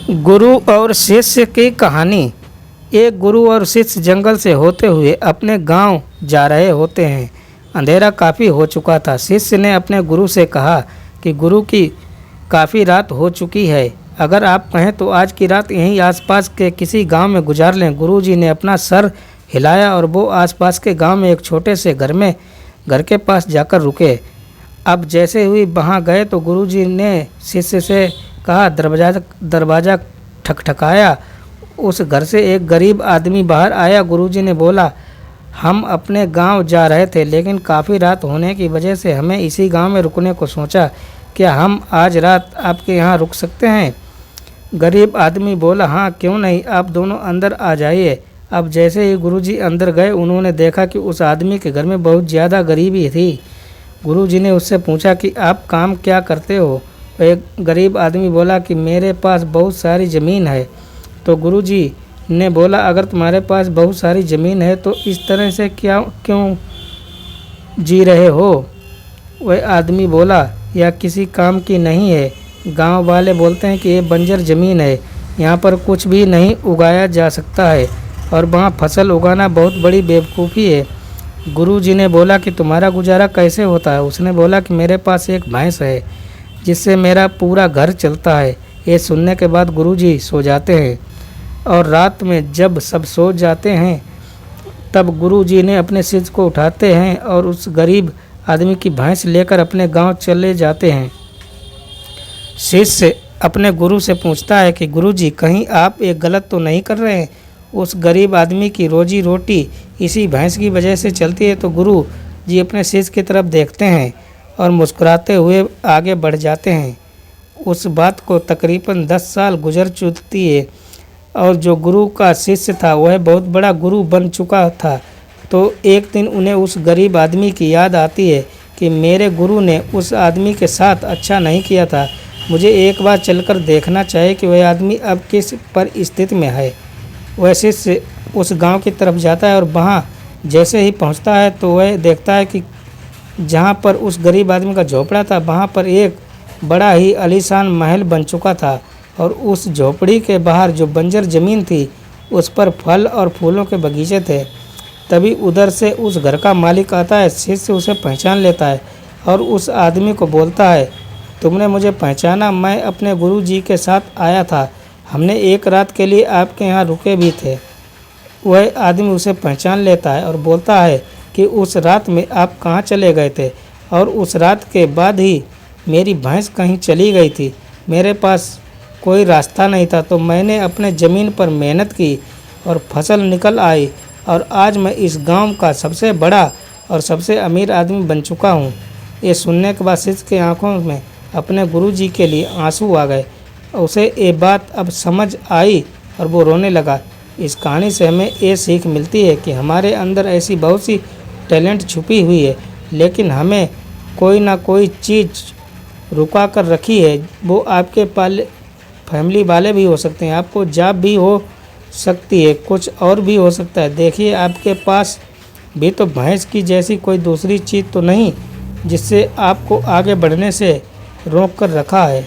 गुरु और शिष्य की कहानी। एक गुरु और शिष्य जंगल से होते हुए अपने गांव जा रहे होते हैं। अंधेरा काफ़ी हो चुका था। शिष्य ने अपने गुरु से कहा कि गुरु की काफ़ी रात हो चुकी है, अगर आप कहें तो आज की रात यहीं आसपास के किसी गांव में गुजार लें। गुरु जी ने अपना सर हिलाया और वो आसपास के गांव में एक छोटे से घर के पास जाकर रुके। अब जैसे ही वहाँ गए तो गुरु जी ने शिष्य से कहा, दरवाज़ा ठकठकाया। उस घर से एक गरीब आदमी बाहर आया। गुरुजी ने बोला, हम अपने गांव जा रहे थे, लेकिन काफ़ी रात होने की वजह से हमें इसी गांव में रुकने को सोचा। क्या हम आज रात आपके यहाँ रुक सकते हैं? गरीब आदमी बोला, हाँ क्यों नहीं, आप दोनों अंदर आ जाइए। अब जैसे ही गुरुजी अंदर गए, उन्होंने देखा कि उस आदमी के घर में बहुत ज़्यादा गरीबी थी। गुरुजी ने उससे पूछा कि आप काम क्या करते हो? एक गरीब आदमी बोला कि मेरे पास बहुत सारी ज़मीन है। तो गुरुजी ने बोला, अगर तुम्हारे पास बहुत सारी ज़मीन है तो इस तरह से क्यों जी रहे हो? वह आदमी बोला, यह किसी काम की नहीं है। गांव वाले बोलते हैं कि ये बंजर ज़मीन है, यहाँ पर कुछ भी नहीं उगाया जा सकता है और वहाँ फसल उगाना बहुत बड़ी बेवकूफ़ी है। गुरुजी ने बोला कि तुम्हारा गुजारा कैसे होता है? उसने बोला कि मेरे पास एक भैंस है जिससे मेरा पूरा घर चलता है। ये सुनने के बाद गुरुजी सो जाते हैं और रात में जब सब सो जाते हैं तब गुरुजी ने अपने शिष्य को उठाते हैं और उस गरीब आदमी की भैंस लेकर अपने गांव चले जाते हैं। शिष्य अपने गुरु से पूछता है कि गुरुजी, कहीं आप एक गलत तो नहीं कर रहे हैं? उस गरीब आदमी की रोजी रोटी इसी भैंस की वजह से चलती है। तो गुरु जी अपने शिष्य की तरफ देखते हैं और मुस्कुराते हुए आगे बढ़ जाते हैं। उस बात को तकरीबन 10 साल गुजर चुकी है और जो गुरु का शिष्य था वह बहुत बड़ा गुरु बन चुका था। तो एक दिन उन्हें उस गरीब आदमी की याद आती है कि मेरे गुरु ने उस आदमी के साथ अच्छा नहीं किया था, मुझे एक बार चलकर देखना चाहिए कि वह आदमी अब किस परिस्थिति में है। वह शिष्य उस गांव की तरफ जाता है और वहाँ जैसे ही पहुँचता है तो वह देखता है कि जहाँ पर उस गरीब आदमी का झोपड़ा था वहाँ पर एक बड़ा ही आलीशान महल बन चुका था और उस झोपड़ी के बाहर जो बंजर ज़मीन थी उस पर फल और फूलों के बगीचे थे। तभी उधर से उस घर का मालिक आता है। शिष्य उसे पहचान लेता है और उस आदमी को बोलता है, तुमने मुझे पहचाना? मैं अपने गुरु जी के साथ आया था, हमने एक रात के लिए आपके यहाँ रुके भी थे। वह आदमी उसे पहचान लेता है और बोलता है कि उस रात में आप कहाँ चले गए थे? और उस रात के बाद ही मेरी भैंस कहीं चली गई थी, मेरे पास कोई रास्ता नहीं था, तो मैंने अपने ज़मीन पर मेहनत की और फसल निकल आई और आज मैं इस गांव का सबसे बड़ा और सबसे अमीर आदमी बन चुका हूँ। ये सुनने के बाद शिष्य की आंखों में अपने गुरुजी के लिए आंसू आ गए। उसे ये बात अब समझ आई और वो रोने लगा। इस कहानी से हमें ये सीख मिलती है कि हमारे अंदर ऐसी बहुत सी टैलेंट छुपी हुई है, लेकिन हमें कोई ना कोई चीज़ रुका कर रखी है। वो आपके फैमिली वाले भी हो सकते हैं, आपको जॉब भी हो सकती है, कुछ और भी हो सकता है। देखिए, आपके पास भी तो भैंस की जैसी कोई दूसरी चीज़ तो नहीं जिससे आपको आगे बढ़ने से रोक कर रखा है।